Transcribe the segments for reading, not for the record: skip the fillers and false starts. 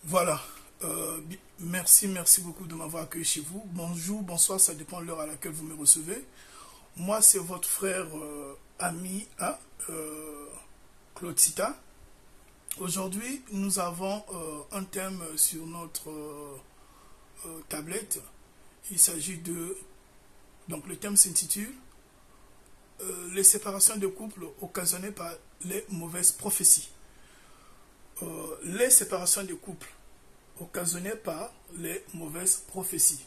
Voilà. Merci beaucoup de m'avoir accueilli chez vous. Bonjour, bonsoir, ça dépend de l'heure à laquelle vous me recevez. Moi, c'est votre frère ami, hein, Claude Sita. Aujourd'hui, nous avons un thème sur notre tablette. Il s'agit de... Donc, le thème s'intitule les séparations de couple occasionnées par les mauvaises prophéties. Les séparations de couple occasionnées par les mauvaises prophéties.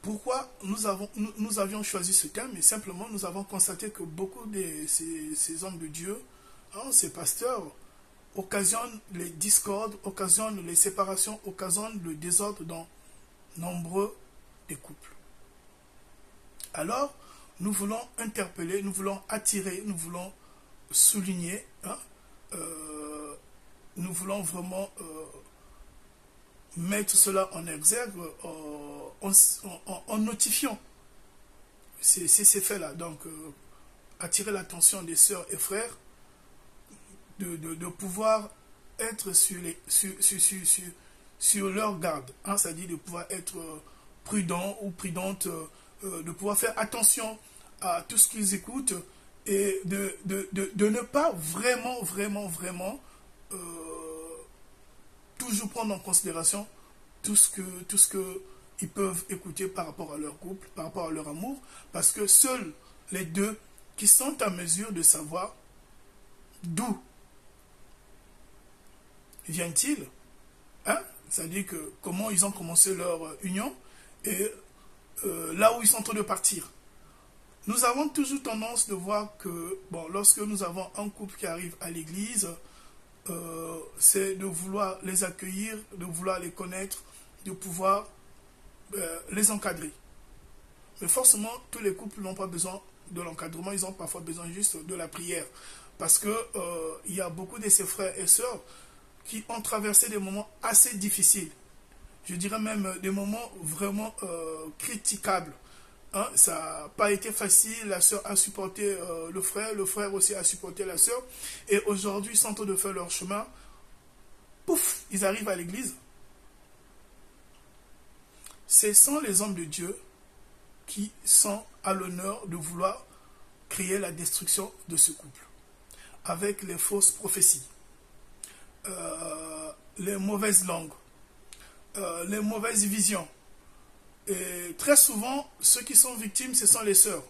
Pourquoi nous avions choisi ce thème? Et simplement, nous avons constaté que beaucoup de ces hommes de Dieu, hein, ces pasteurs, occasionnent les discordes, occasionnent les séparations, occasionnent le désordre dans nombreux des couples. Alors, nous voulons interpeller, nous voulons attirer, nous voulons souligner, hein, nous voulons vraiment mettre cela en exergue en notifiant ces faits-là. Donc, attirer l'attention des sœurs et frères de pouvoir être sur leur garde, hein, c'est-à-dire de pouvoir être prudent ou prudente, de pouvoir faire attention à tout ce qu'ils écoutent et de ne pas vraiment toujours prendre en considération tout ce que ils peuvent écouter par rapport à leur couple, par rapport à leur amour, parce que seuls les deux qui sont en mesure de savoir d'où viennent-ils, hein? C'est-à-dire que comment ils ont commencé leur union et là où ils sont en train de partir. Nous avons toujours tendance de voir que, bon, lorsque nous avons un couple qui arrive à l'église, c'est de vouloir les accueillir, de vouloir les connaître, de pouvoir les encadrer. Mais forcément, tous les couples n'ont pas besoin de l'encadrement, ils ont parfois besoin juste de la prière. Parce que il y a beaucoup de ces frères et sœurs qui ont traversé des moments assez difficiles. Je dirais même des moments vraiment critiquables. Hein, ça n'a pas été facile, la sœur a supporté le frère aussi a supporté la sœur. Et aujourd'hui, ils sont en train de faire leur chemin. Pouf, ils arrivent à l'église. Ce sont les hommes de Dieu qui sont à l'honneur de vouloir créer la destruction de ce couple. Avec les fausses prophéties, les mauvaises langues, les mauvaises visions. Et très souvent, ceux qui sont victimes, ce sont les sœurs.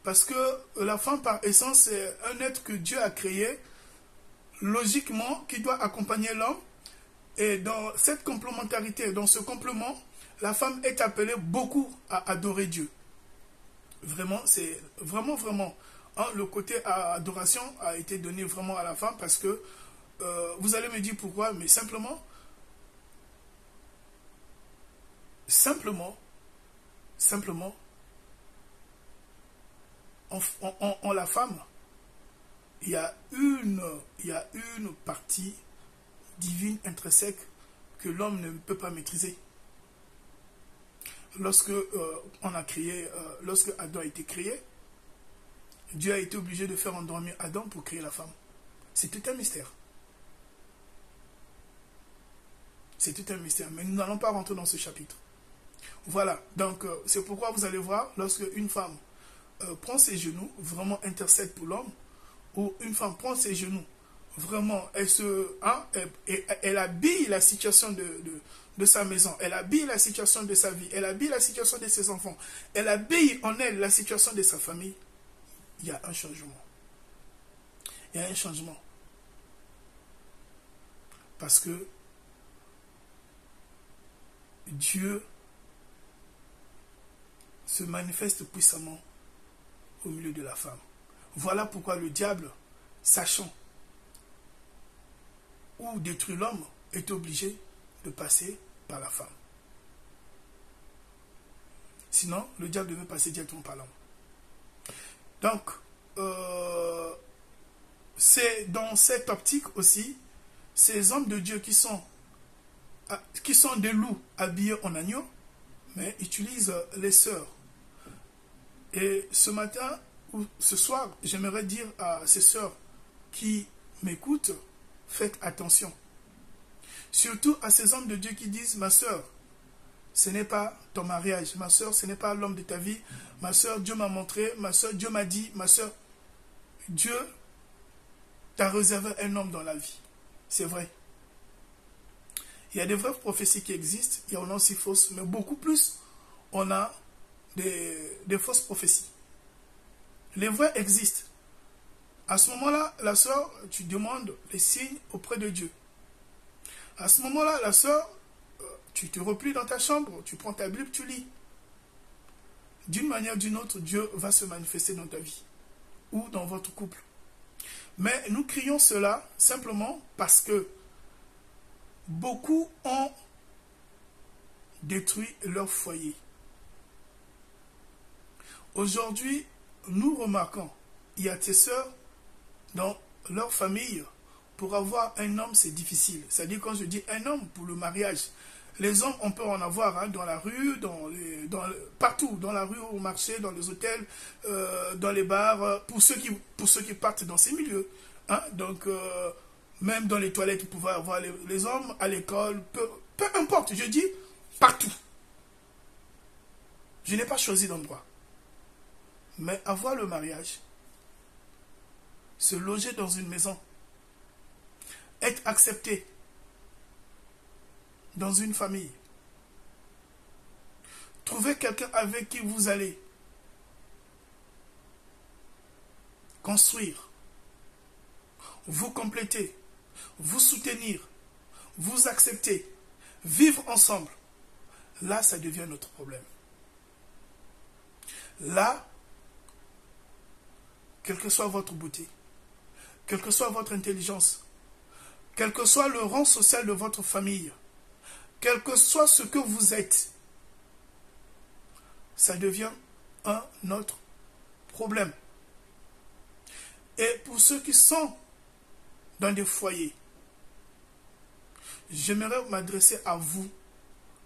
Parce que la femme, par essence, c'est un être que Dieu a créé, logiquement, qui doit accompagner l'homme. Et dans cette complémentarité, dans ce complément, la femme est appelée beaucoup à adorer Dieu. Vraiment, c'est vraiment, hein, le côté adoration a été donné vraiment à la femme parce que, vous allez me dire pourquoi, mais simplement, en la femme, il y a une partie divine intrinsèque que l'homme ne peut pas maîtriser. Lorsque lorsque Adam a été créé, Dieu a été obligé de faire endormir Adam pour créer la femme. C'est tout un mystère. C'est tout un mystère, mais nous n'allons pas rentrer dans ce chapitre. Voilà, donc c'est pourquoi vous allez voir, lorsque une femme prend ses genoux, vraiment intercède pour l'homme, ou une femme prend ses genoux, vraiment, elle habille la situation de sa maison, elle habille la situation de sa vie, elle habille la situation de ses enfants, elle habille en elle la situation de sa famille, il y a un changement. Il y a un changement. Parce que Dieu se manifeste puissamment au milieu de la femme. Voilà pourquoi le diable, sachant où détruire l'homme, est obligé de passer par la femme. Sinon, le diable devait passer directement par l'homme. Donc, c'est dans cette optique aussi, ces hommes de Dieu qui sont des loups habillés en agneau, mais utilisent les sœurs. Et ce matin ou ce soir, j'aimerais dire à ces sœurs qui m'écoutent, faites attention. Surtout à ces hommes de Dieu qui disent, ma soeur, ce n'est pas ton mariage. Ma soeur, ce n'est pas l'homme de ta vie. Ma soeur, Dieu m'a montré. Ma soeur, Dieu m'a dit. Ma soeur, Dieu t'a réservé un homme dans la vie. C'est vrai. Il y a des vraies prophéties qui existent. Il y en a aussi fausses. Mais beaucoup plus, on a des fausses prophéties. Les vraies existent. À ce moment-là, la soeur, tu demandes les signes auprès de Dieu. À ce moment-là, la soeur, tu te replies dans ta chambre, tu prends ta Bible, tu lis. D'une manière ou d'une autre, Dieu va se manifester dans ta vie ou dans votre couple. Mais nous crions cela simplement parce que beaucoup ont détruit leur foyer. Aujourd'hui, nous remarquons, il y a tes sœurs dans leur famille. Pour avoir un homme, c'est difficile. C'est-à-dire, quand je dis un homme pour le mariage, les hommes, on peut en avoir hein, dans la rue, partout, dans la rue, au marché, dans les hôtels, dans les bars, pour ceux qui partent dans ces milieux. Hein. Donc, même dans les toilettes, vous pouvez avoir les hommes, à l'école, peu importe, je dis partout. Je n'ai pas choisi d'endroit. Mais avoir le mariage, se loger dans une maison, être accepté dans une famille, trouver quelqu'un avec qui vous allez construire, vous compléter, vous soutenir, vous accepter, vivre ensemble, là, ça devient notre problème. Là, quelle que soit votre beauté, quelle que soit votre intelligence, quel que soit le rang social de votre famille, quel que soit ce que vous êtes, ça devient un autre problème. Et pour ceux qui sont dans des foyers, j'aimerais m'adresser à vous.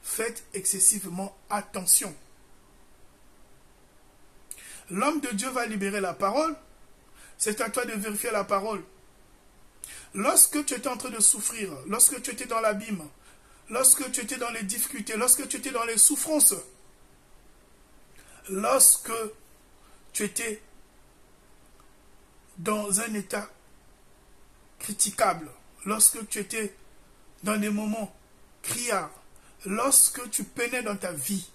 Faites excessivement attention. L'homme de Dieu va libérer la parole. C'est à toi de vérifier la parole. Lorsque tu étais en train de souffrir, lorsque tu étais dans l'abîme, lorsque tu étais dans les difficultés, lorsque tu étais dans les souffrances, lorsque tu étais dans un état critiquable, lorsque tu étais dans des moments criards, lorsque tu peinais dans ta vie,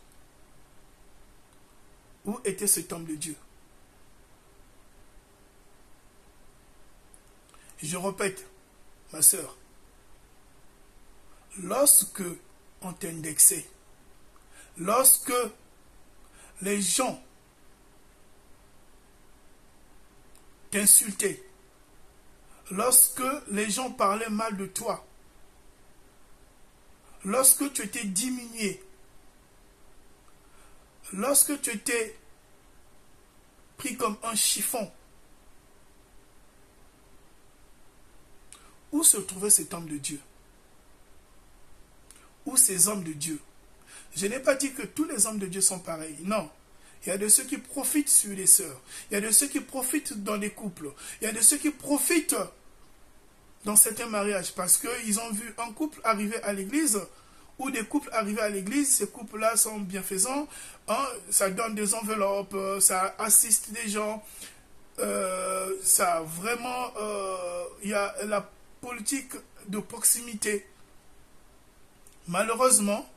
où était cet homme de Dieu? Je répète, ma soeur, lorsque on t'indexait, lorsque les gens t'insultaient, lorsque les gens parlaient mal de toi, lorsque tu étais diminué, lorsque tu étais pris comme un chiffon, où se trouvait cet homme de Dieu? Où ces hommes de Dieu? Je n'ai pas dit que tous les hommes de Dieu sont pareils. Non. Il y a de ceux qui profitent sur les sœurs. Il y a de ceux qui profitent dans les couples. Il y a de ceux qui profitent dans certains mariages parce qu'ils ont vu un couple arriver à l'église ou des couples arriver à l'église. Ces couples-là sont bienfaisants. Hein, ça donne des enveloppes, ça assiste des gens. Ça vraiment... il y a la politique de proximité. Malheureusement,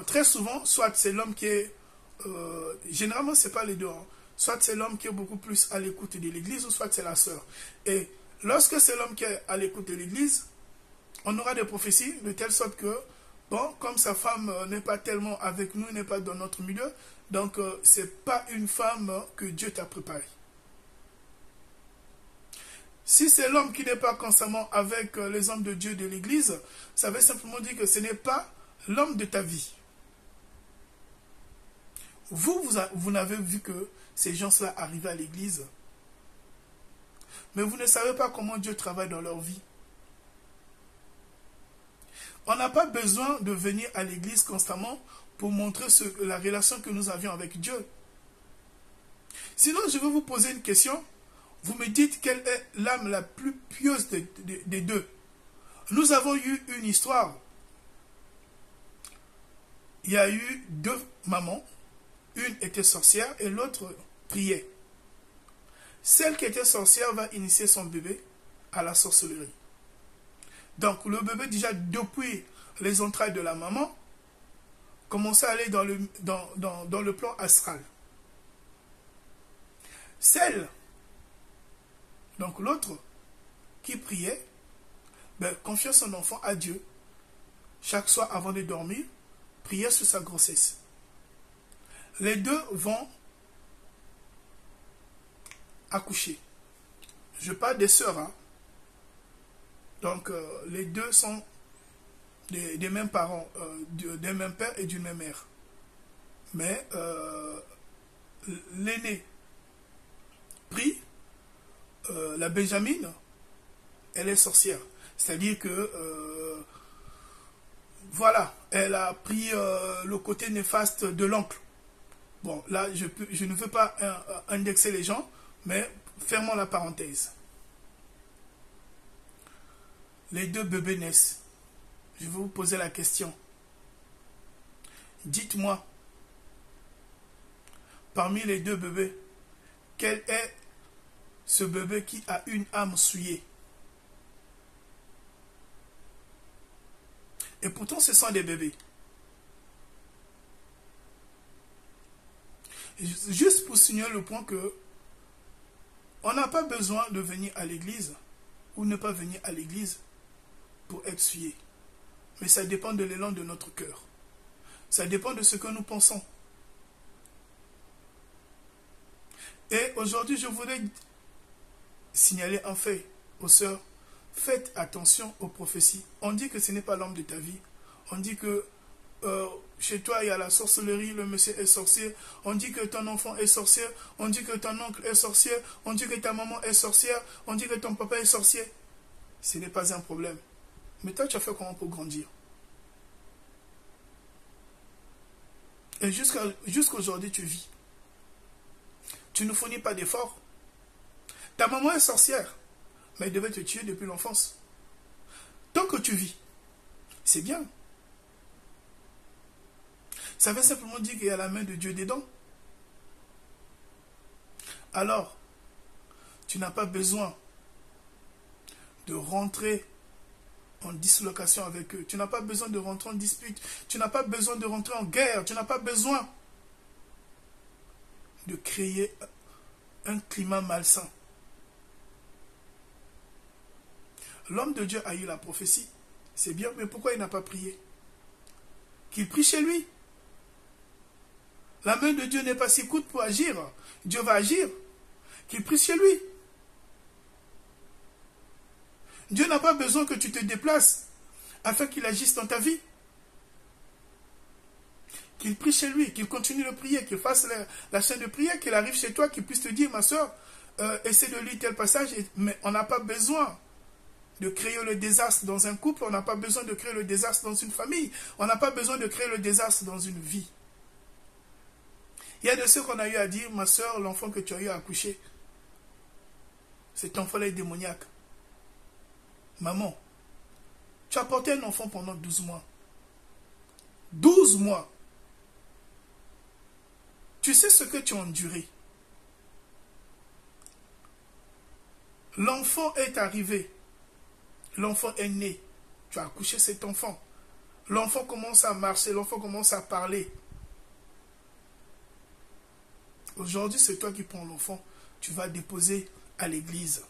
très souvent, soit c'est l'homme qui est... généralement, ce n'est pas les deux. Hein. Soit c'est l'homme qui est beaucoup plus à l'écoute de l'église, ou soit c'est la sœur. Et lorsque c'est l'homme qui est à l'écoute de l'église, on aura des prophéties de telle sorte que, bon, comme sa femme n'est pas tellement avec nous, n'est pas dans notre milieu, donc ce n'est pas une femme que Dieu t'a préparée. Si c'est l'homme qui n'est pas constamment avec les hommes de Dieu de l'église, ça veut simplement dire que ce n'est pas l'homme de ta vie. Vous n'avez vu que ces gens-là arrivaient à l'église. Mais vous ne savez pas comment Dieu travaille dans leur vie. On n'a pas besoin de venir à l'église constamment pour montrer la relation que nous avions avec Dieu. Sinon, je vais vous poser une question. Vous me dites quelle est l'âme la plus pieuse des deux. Nous avons eu une histoire. Il y a eu deux mamans. Une était sorcière et l'autre priait. Celle qui était sorcière va initier son bébé à la sorcellerie. Donc le bébé, déjà depuis les entrailles de la maman, commençait à aller dans le plan astral. Celle, donc l'autre, qui priait, confiait son enfant à Dieu. Chaque soir avant de dormir, priait sur sa grossesse. Les deux vont accoucher. Je parle des sœurs. Hein. Donc, les deux sont des mêmes parents, d'un même père et d'une même mère. Mais l'aînée prie, la Benjamine, elle est sorcière. C'est-à-dire que, voilà, elle a pris le côté néfaste de l'oncle. Bon, là, je ne veux pas indexer les gens, mais fermons la parenthèse. Les deux bébés naissent. Je vais vous poser la question. Dites-moi, parmi les deux bébés, quel est ce bébé qui a une âme souillée? Et pourtant, ce sont des bébés. Juste pour signaler le point que on n'a pas besoin de venir à l'église ou ne pas venir à l'église pour être souillé. Mais ça dépend de l'élan de notre cœur. Ça dépend de ce que nous pensons. Et aujourd'hui, je voudrais signaler un fait aux sœurs. Faites attention aux prophéties. On dit que ce n'est pas l'homme de ta vie. On dit que chez toi, il y a la sorcellerie, le monsieur est sorcier. On dit que ton enfant est sorcier. On dit que ton oncle est sorcier. On dit que ta maman est sorcière. On dit que ton papa est sorcier. Ce n'est pas un problème. Mais toi, tu as fait comment pour grandir? Et jusqu'à aujourd'hui, tu vis. Tu ne fournis pas d'efforts. Ta maman est sorcière, mais elle devait te tuer depuis l'enfance. Tant que tu vis, c'est bien. Ça veut simplement dire qu'il y a la main de Dieu dedans. Alors, tu n'as pas besoin de rentrer en dislocation avec eux. Tu n'as pas besoin de rentrer en dispute. Tu n'as pas besoin de rentrer en guerre. Tu n'as pas besoin de créer un climat malsain. L'homme de Dieu a eu la prophétie. C'est bien, mais pourquoi il n'a pas prié? Qu'il prie chez lui. La main de Dieu n'est pas si courte pour agir. Dieu va agir. Qu'il prie chez lui. Dieu n'a pas besoin que tu te déplaces afin qu'il agisse dans ta vie. Qu'il prie chez lui, qu'il continue de prier, qu'il fasse la chaîne de prière, qu'il arrive chez toi, qu'il puisse te dire, ma soeur, essaie de lire tel passage, mais on n'a pas besoin de créer le désastre dans un couple, on n'a pas besoin de créer le désastre dans une famille, on n'a pas besoin de créer le désastre dans une vie. Il y a de ceux qu'on a eu à dire, ma soeur, l'enfant que tu as eu à accoucher, cet enfant-là est démoniaque. Maman, tu as porté un enfant pendant 12 mois. 12 mois. Tu sais ce que tu as enduré. L'enfant est arrivé. L'enfant est né. Tu as accouché cet enfant. L'enfant commence à marcher. L'enfant commence à parler. Aujourd'hui, c'est toi qui prends l'enfant. Tu vas déposer à l'église.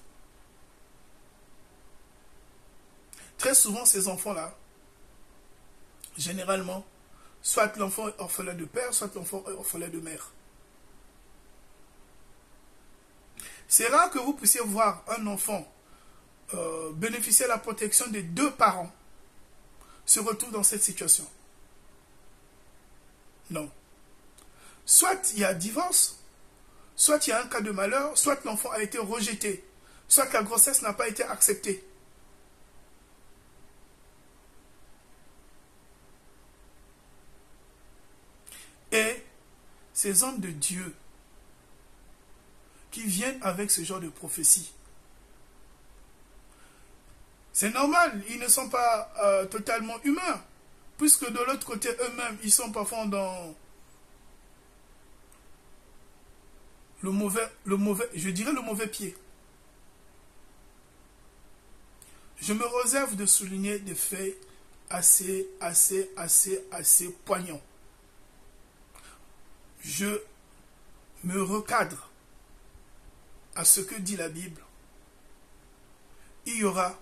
Très souvent, ces enfants-là, généralement, soit l'enfant est orphelin de père, soit l'enfant est orphelin de mère. C'est rare que vous puissiez voir un enfant bénéficier de la protection des deux parents se retrouve dans cette situation. Non. Soit il y a divorce, soit il y a un cas de malheur, soit l'enfant a été rejeté, soit la grossesse n'a pas été acceptée. Et ces hommes de Dieu qui viennent avec ce genre de prophétie, C'est normal, ils ne sont pas totalement humains. Puisque de l'autre côté, eux-mêmes, ils sont parfois dans je dirais le mauvais pied. Je me réserve de souligner des faits assez poignants. Je me recadre à ce que dit la Bible. Il y aura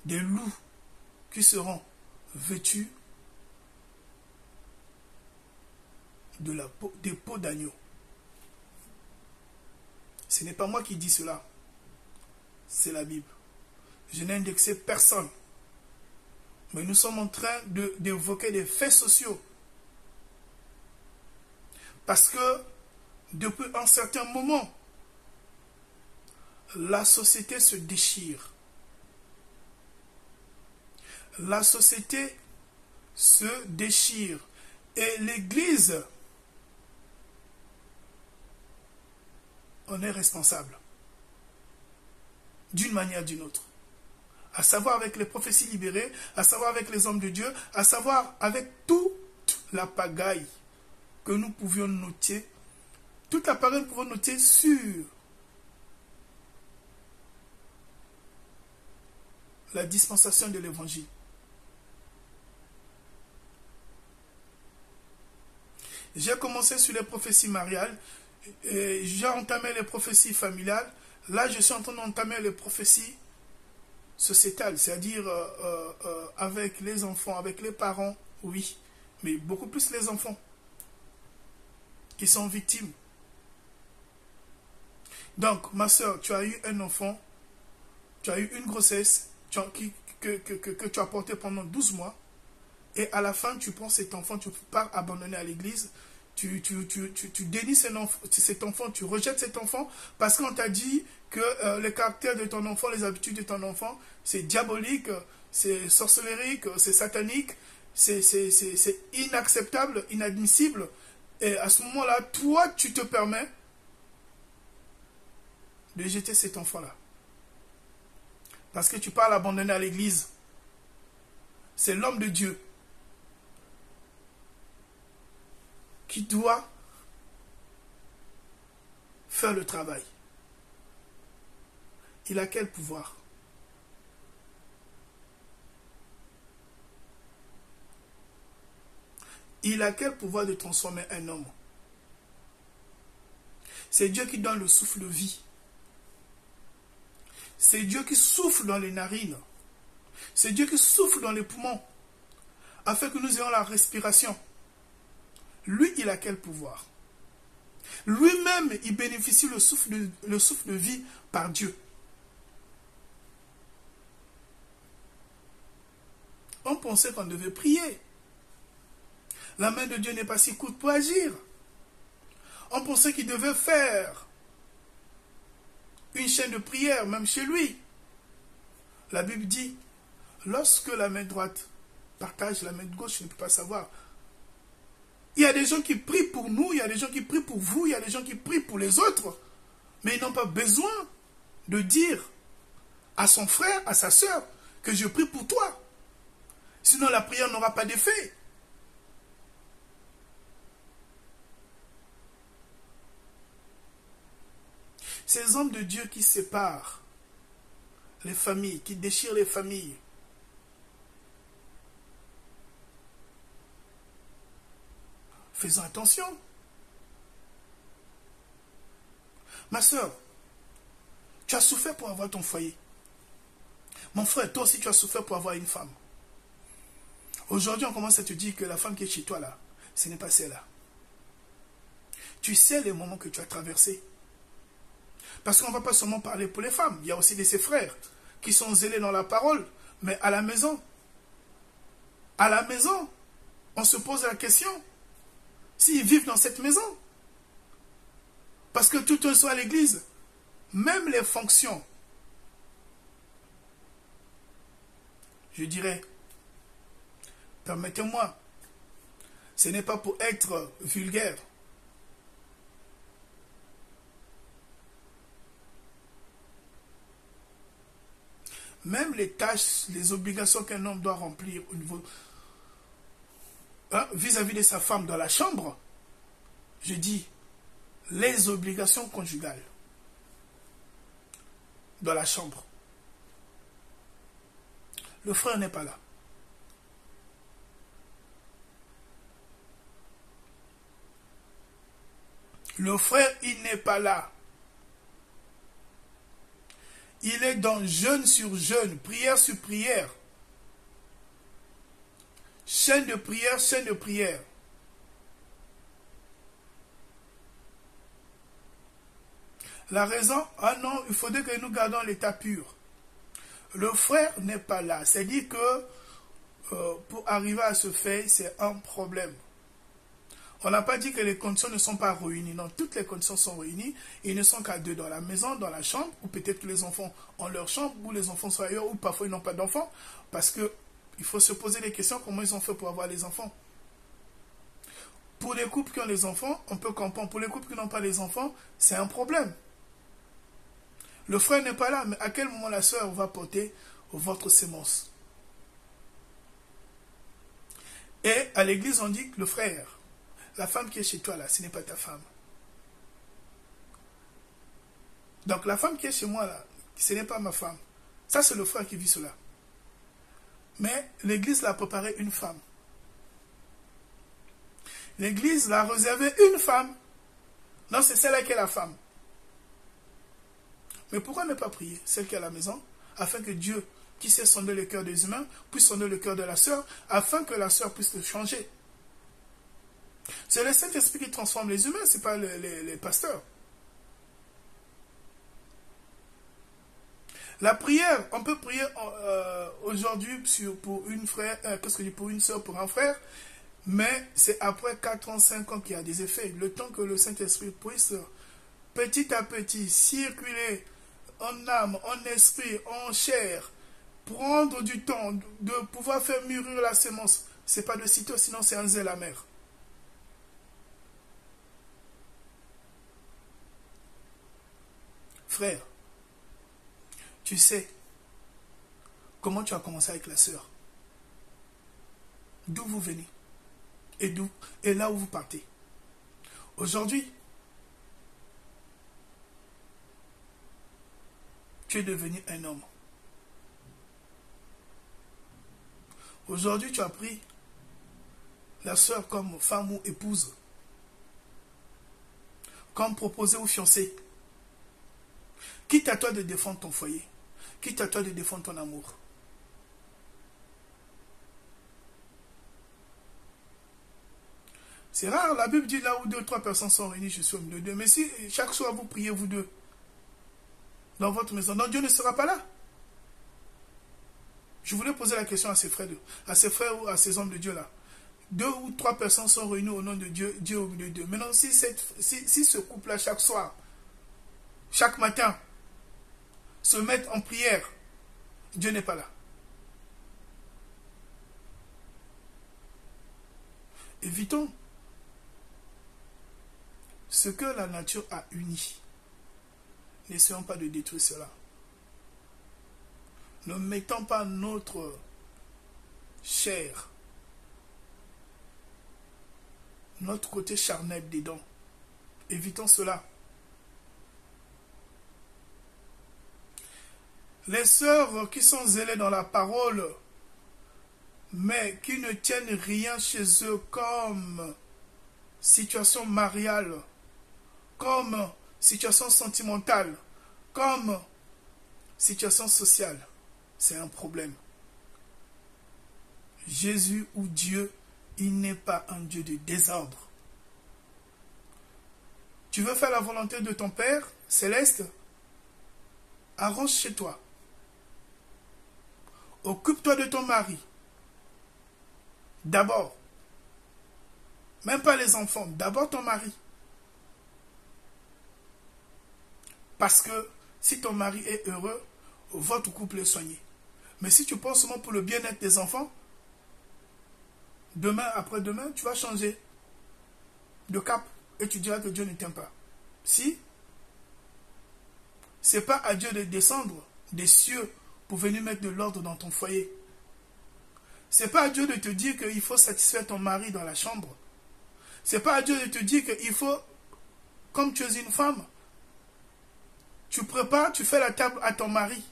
des loups qui seront vêtus des peaux d'agneau. Ce n'est pas moi qui dis cela, c'est la Bible. Je n'ai indexé personne. Mais nous sommes en train d'évoquer des faits sociaux. Parce que depuis un certain moment, la société se déchire. La société se déchire. Et l'Église en est responsable. D'une manière ou d'une autre. À savoir avec les prophéties libérées, à savoir avec les hommes de Dieu, à savoir avec toute la pagaille que nous pouvions noter, toute la pagaille que nous pouvons noter sur la dispensation de l'évangile. J'ai commencé sur les prophéties mariales, j'ai entamé les prophéties familiales, là je suis en train d'entamer les prophéties sociétales, c'est-à-dire avec les enfants, avec les parents, oui, mais beaucoup plus les enfants qui sont victimes. Donc, ma soeur, tu as eu un enfant, tu as eu une grossesse que tu as portée pendant 12 mois, et à la fin, tu prends cet enfant, tu pars abandonner à l'église, tu dénies cet enfant, tu rejettes cet enfant, parce qu'on t'a dit que le caractère de ton enfant, les habitudes de ton enfant, c'est diabolique, c'est sorcellérique, c'est satanique, c'est inacceptable, inadmissible. Et à ce moment-là, toi, tu te permets de jeter cet enfant-là. Parce que tu pars l'abandonner à l'église. C'est l'homme de Dieu qui doit faire le travail. Il a quel pouvoir? Il a quel pouvoir de transformer un homme? C'est Dieu qui donne le souffle de vie. C'est Dieu qui souffle dans les narines. C'est Dieu qui souffle dans les poumons, afin que nous ayons la respiration. Lui, il a quel pouvoir? Lui-même, il bénéficie le souffle de vie par Dieu. On pensait qu'on devait prier. La main de Dieu n'est pas si courte pour agir. On pensait qu'il devait faire une chaîne de prière, même chez lui. La Bible dit, lorsque la main droite partage la main gauche, je ne peux pas savoir. Il y a des gens qui prient pour nous, il y a des gens qui prient pour vous, il y a des gens qui prient pour les autres. Mais ils n'ont pas besoin de dire à son frère, à sa sœur, que je prie pour toi. Sinon la prière n'aura pas d'effet. Ces hommes de Dieu qui séparent les familles, qui déchirent les familles, faisons attention. Ma soeur, tu as souffert pour avoir ton foyer. Mon frère, toi aussi tu as souffert pour avoir une femme. Aujourd'hui, on commence à te dire que la femme qui est chez toi là, ce n'est pas celle-là. Tu sais les moments que tu as traversés. Parce qu'on ne va pas seulement parler pour les femmes. Il y a aussi ses frères qui sont zélés dans la parole. Mais à la maison, on se pose la question s'ils vivent dans cette maison. Parce que tout un soir à l'église, même les fonctions, je dirais, permettez-moi, ce n'est pas pour être vulgaire. même les tâches, les obligations qu'un homme doit remplir au niveau vis-à-vis de sa femme dans la chambre, je dis les obligations conjugales dans la chambre. Le frère n'est pas là. Le frère, il n'est pas là. Il est dans jeûne sur jeûne, prière sur prière. Chaîne de prière, chaîne de prière. La raison, ah non, il faudrait que nous gardions l'état pur. Le frère n'est pas là. C'est-à-dire que pour arriver à ce fait, c'est un problème. On n'a pas dit que les conditions ne sont pas réunies. Non, toutes les conditions sont réunies. Ils ne sont qu'à deux dans la maison, dans la chambre, ou peut-être que les enfants ont leur chambre, ou les enfants sont ailleurs, ou parfois ils n'ont pas d'enfants. Parce que il faut se poser des questions, comment ils ont fait pour avoir les enfants. Pour les couples qui ont les enfants, on peut comprendre. Pour les couples qui n'ont pas les enfants, c'est un problème. Le frère n'est pas là, mais à quel moment la sœur va porter votre sémence? Et à l'église, on dit que le frère, la femme qui est chez toi là, ce n'est pas ta femme. Donc la femme qui est chez moi là, ce n'est pas ma femme. Ça, c'est le frère qui vit cela. Mais l'église l'a préparé une femme. L'église l'a réservé une femme. Non, c'est celle-là qui est la femme. Mais pourquoi ne pas prier, celle qui est à la maison, afin que Dieu, qui sait sonder le cœur des humains, puisse sonder le cœur de la sœur, afin que la sœur puisse le changer. C'est le Saint-Esprit qui transforme les humains, ce n'est pas les pasteurs. La prière, on peut prier aujourd'hui pour une frère, pour une soeur, pour un frère, mais c'est après 4 ans, 5 ans qu'il y a des effets. Le temps que le Saint-Esprit puisse petit à petit circuler en âme, en esprit, en chair, prendre du temps de pouvoir faire mûrir la sémence. Ce n'est pas de sitôt, sinon c'est un zèle amer. Frère, tu sais comment tu as commencé avec la sœur, d'où vous venez et là où vous partez. Aujourd'hui, tu es devenu un homme. Aujourd'hui, tu as pris la sœur comme femme ou épouse, comme proposée ou fiancée. Quitte à toi de défendre ton foyer, quitte à toi de défendre ton amour. C'est rare, la Bible dit là où 2 ou 3 personnes sont réunies, je suis au milieu d'eux. Mais si chaque soir vous priez, vous deux, dans votre maison, non, Dieu ne sera pas là. Je voulais poser la question à ces frères ou à ces hommes de Dieu là. 2 ou 3 personnes sont réunies au nom de Dieu, Dieu au milieu d'eux. Maintenant, si ce couple-là, chaque soir, chaque matin, se mettent en prière, Dieu n'est pas là. Évitons ce que la nature a uni. N'essayons pas de détruire cela. Ne mettons pas notre chair, notre côté charnel dedans. Évitons cela. Les sœurs qui sont zélées dans la parole, mais qui ne tiennent rien chez eux comme situation mariale, comme situation sentimentale, comme situation sociale, c'est un problème. Jésus ou Dieu, il n'est pas un Dieu de désordre. Tu veux faire la volonté de ton Père céleste? Arrange chez toi. Occupe-toi de ton mari. D'abord. Même pas les enfants. D'abord ton mari. Parce que si ton mari est heureux, votre couple est soigné. Mais si tu penses seulement pour le bien-être des enfants, demain, après-demain, tu vas changer de cap et tu diras que Dieu ne t'aime pas. Si, c'est pas à Dieu de descendre des cieux pour venir mettre de l'ordre dans ton foyer. C'est pas à Dieu de te dire qu'il faut satisfaire ton mari dans la chambre. C'est pas à Dieu de te dire qu'il faut, comme tu es une femme, tu prépares, tu fais la table à ton mari.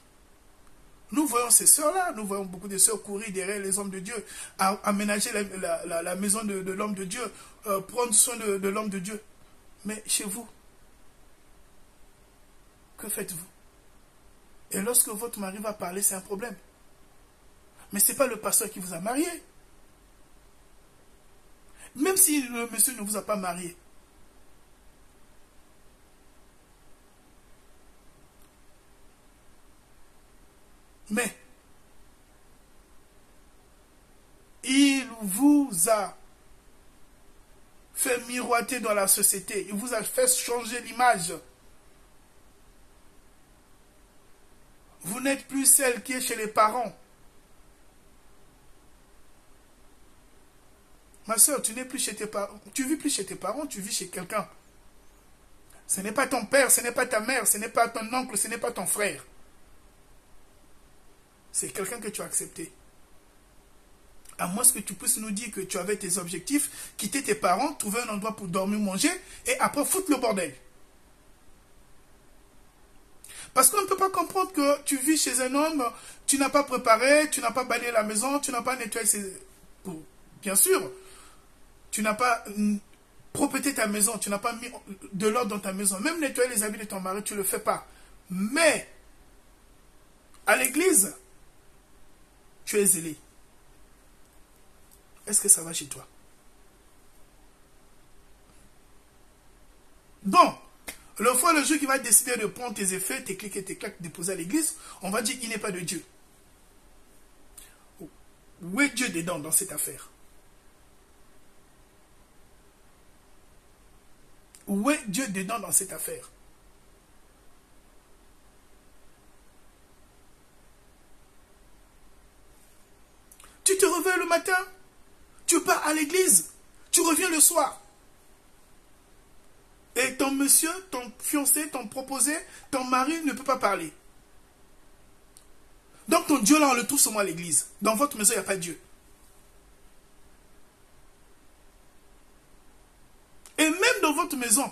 Nous voyons ces sœurs-là, nous voyons beaucoup de sœurs courir derrière les hommes de Dieu, aménager la maison de l'homme de Dieu, prendre soin de l'homme de Dieu. Mais chez vous, que faites-vous? Et lorsque votre mari va parler, c'est un problème. Mais ce n'est pas le pasteur qui vous a marié. Même si le monsieur ne vous a pas marié. Mais il vous a fait miroiter dans la société. Il vous a fait changer l'image. Vous n'êtes plus celle qui est chez les parents. Ma soeur, tu n'es plus chez tes parents. Tu vis plus chez tes parents, tu vis chez quelqu'un. Ce n'est pas ton père, ce n'est pas ta mère, ce n'est pas ton oncle, ce n'est pas ton frère. C'est quelqu'un que tu as accepté. À moins que tu puisses nous dire que tu avais tes objectifs, quitter tes parents, trouver un endroit pour dormir, manger, et après foutre le bordel. Parce qu'on ne peut pas comprendre que tu vis chez un homme, tu n'as pas préparé, tu n'as pas balayé la maison, tu n'as pas nettoyé ses... Bien sûr, tu n'as pas propreté ta maison, tu n'as pas mis de l'ordre dans ta maison. Même nettoyer les habits de ton mari, tu ne le fais pas. Mais, à l'église, tu es zélé. Est-ce que ça va chez toi? Bon, le jour qui va décider de prendre tes effets, tes clics et tes claques, déposer à l'église, on va dire qu'il n'est pas de Dieu. Où est Dieu dedans dans cette affaire? Où est Dieu dedans dans cette affaire? Tu te réveilles le matin, tu pars à l'église, tu reviens le soir. Et ton monsieur, ton fiancé, ton proposé, ton mari ne peut pas parler. Donc ton Dieu là, on le trouve seulement à l'église. Dans votre maison, il n'y a pas de Dieu. Et même dans votre maison,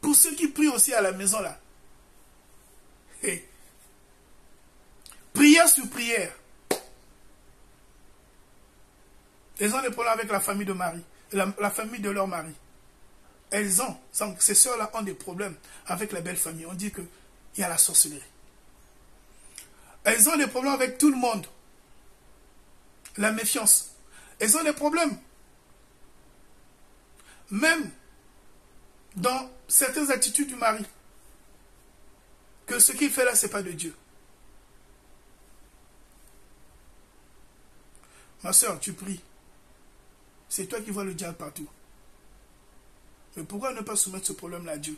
pour ceux qui prient aussi à la maison là, hey, prière sur prière. Elles ont des problèmes avec la famille de Marie, la famille de leur mari. Ces sœurs-là ont des problèmes avec la belle famille. On dit qu'il y a la sorcellerie. Elles ont des problèmes avec tout le monde. La méfiance. Elles ont des problèmes. Même dans certaines attitudes du mari. Que ce qu'il fait là, ce n'est pas de Dieu. Ma soeur, tu pries. C'est toi qui vois le diable partout. Mais pourquoi ne pas soumettre ce problème-là à Dieu?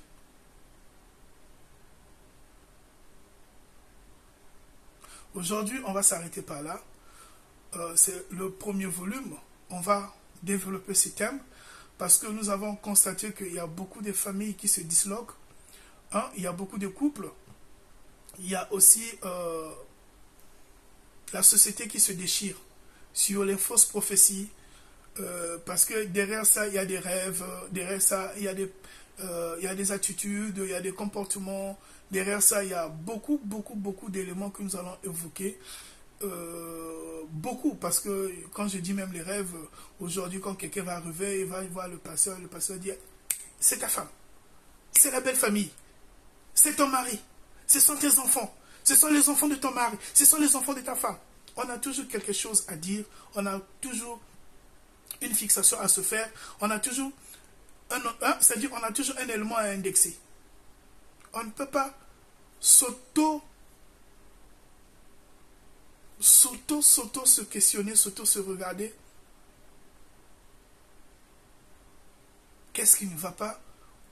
Aujourd'hui, on va s'arrêter par là. C'est le premier volume. On va développer ce thème parce que nous avons constaté qu'il y a beaucoup de familles qui se disloquent. Hein? Il y a beaucoup de couples. Il y a aussi la société qui se déchire sur les fausses prophéties. Parce que derrière ça, il y a des rêves, derrière ça, il y a des attitudes, il y a des comportements. Derrière ça, il y a beaucoup d'éléments que nous allons évoquer. Beaucoup, parce que quand je dis même les rêves, aujourd'hui, quand quelqu'un va arriver, il va voir le pasteur dit, c'est ta femme, c'est la belle famille, c'est ton mari, ce sont tes enfants, ce sont les enfants de ton mari, ce sont les enfants de ta femme. On a toujours quelque chose à dire, on a toujours une fixation à se faire, on a toujours c'est-à-dire on a toujours un élément à indexer. On ne peut pas se questionner, se regarder. Qu'est-ce qui ne va pas?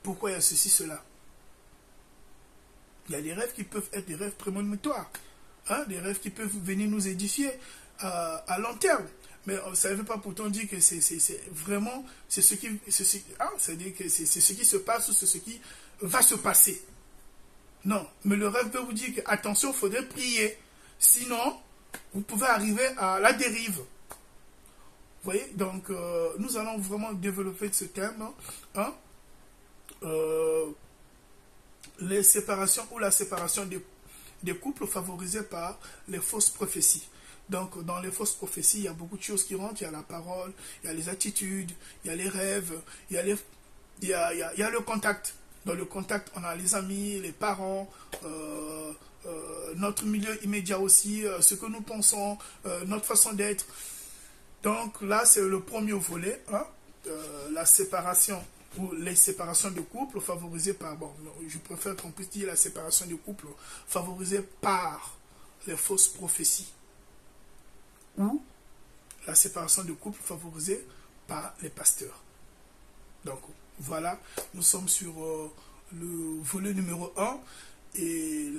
Pourquoi il y a ceci, cela? Il y a des rêves qui peuvent être des rêves prémonitoires, hein, des rêves qui peuvent venir nous édifier à long terme. Mais ça ne veut pas pourtant dire que c'est vraiment, c'est-à-dire que c'est ce qui se passe ou c'est ce qui va se passer. Non, mais le rêve veut vous dire que, attention, il faudrait prier. Sinon, vous pouvez arriver à la dérive. Vous voyez, donc nous allons vraiment développer ce thème. Hein, les séparations ou la séparation des couples favorisés par les fausses prophéties. Donc, dans les fausses prophéties, il y a beaucoup de choses qui rentrent. Il y a la parole, il y a les attitudes, il y a les rêves, il y a le contact. Dans le contact, on a les amis, les parents, notre milieu immédiat aussi, ce que nous pensons, notre façon d'être. Donc là, c'est le premier volet, hein, la séparation ou les séparations de couple favorisées par, bon, je préfère qu'on puisse dire la séparation de couple favorisée par les fausses prophéties ou la séparation de couple favorisée par les pasteurs. Donc voilà, nous sommes sur le volet numéro 1 et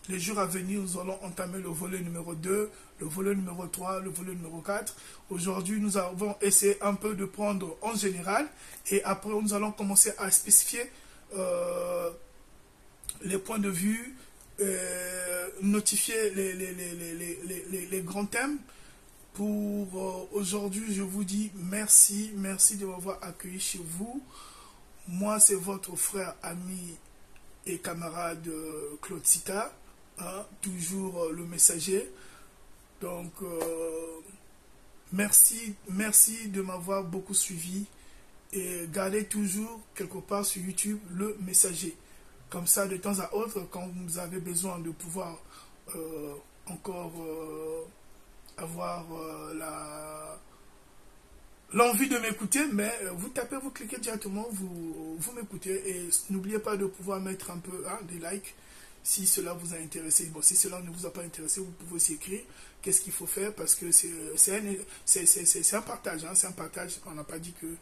les jours à venir, nous allons entamer le volet numéro 2, le volet numéro 3, le volet numéro 4. Aujourd'hui, nous avons essayé un peu de prendre en général et après, nous allons commencer à spécifier les points de vue, notifier les grands thèmes. Pour aujourd'hui, je vous dis merci, merci de m'avoir accueilli chez vous. Moi, c'est votre frère, ami et camarade Claude Sita. Hein, toujours le messager. Donc, merci de m'avoir beaucoup suivi et gardez toujours quelque part sur YouTube le messager. Comme ça, de temps à autre, quand vous avez besoin de pouvoir encore avoir l'envie de m'écouter, mais vous tapez, vous cliquez directement, vous m'écoutez et n'oubliez pas de pouvoir mettre un peu des likes. Si cela vous a intéressé, bon, si cela ne vous a pas intéressé, vous pouvez aussi écrire qu'est-ce qu'il faut faire parce que c'est un partage, hein, c'est un partage. On n'a pas dit que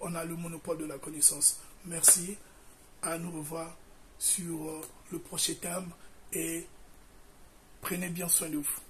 on a le monopole de la connaissance. Merci, à nous revoir sur le prochain thème et prenez bien soin de vous.